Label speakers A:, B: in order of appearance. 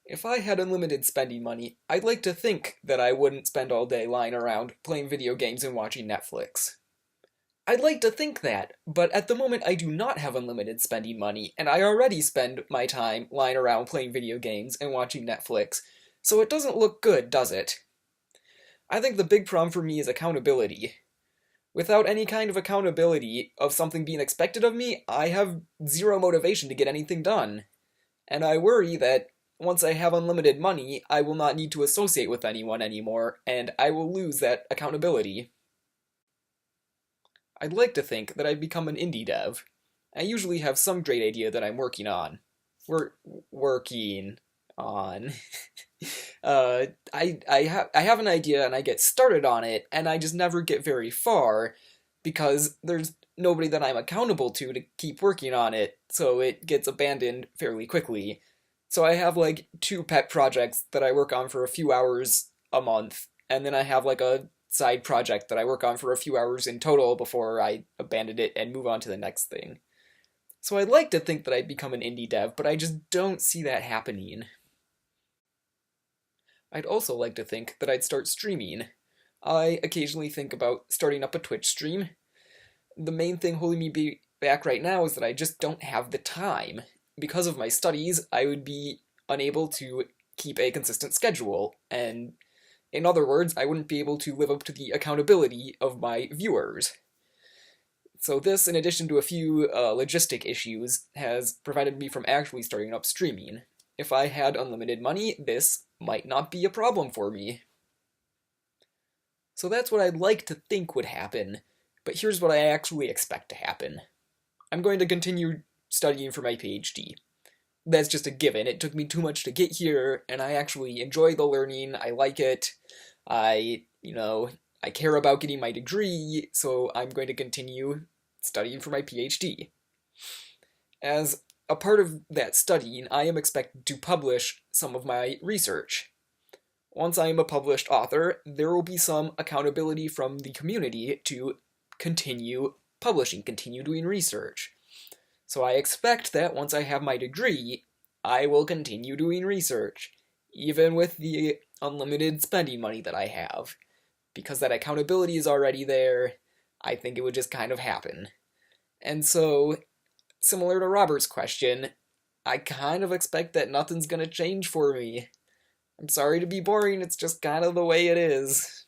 A: If I had unlimited spending money, I'd like to think that I wouldn't spend all day lying around playing video games and watching Netflix. I'd like to think that, but at the moment I do not have unlimited spending money, and I already spend my time lying around playing video games and watching Netflix, so it doesn't look good, does it? I think the big problem for me is accountability. Without any kind of accountability of something being expected of me, I have zero motivation to get anything done. And I worry that once I have unlimited money, I will not need to associate with anyone anymore, and I will lose that accountability. I'd like to think that I've become an indie dev. I usually have some great idea that I'm working on. We're working on. I have an idea and I get started on it, and I just never get very far because there's nobody that I'm accountable to keep working on it, so it gets abandoned fairly quickly. So I have like two pet projects that I work on for a few hours a month, and then I have like a side project that I work on for a few hours in total before I abandon it and move on to the next thing. So I'd like to think that I'd become an indie dev, but I just don't see that happening. I'd also like to think that I'd start streaming. I occasionally think about starting up a Twitch stream. The main thing holding me back right now is that I just don't have the time. Because of my studies, I would be unable to keep a consistent schedule, and in other words, I wouldn't be able to live up to the accountability of my viewers. So this, in addition to a few logistic issues, has prevented me from actually starting up streaming. If I had unlimited money, this might not be a problem for me. So that's what I'd like to think would happen, but here's what I actually expect to happen. I'm going to continue studying for my PhD. That's just a given. It took me too much to get here, and I actually enjoy the learning. I like it. I care about getting my degree, so I'm going to continue studying for my PhD. As a part of that studying, I am expected to publish some of my research. Once I am a published author, there will be some accountability from the community to continue publishing, continue doing research. So I expect that once I have my degree, I will continue doing research, even with the unlimited spending money that I have. Because that accountability is already there, I think it would just kind of happen. And so, similar to Robert's question, I kind of expect that nothing's gonna change for me. I'm sorry to be boring, it's just kind of the way it is.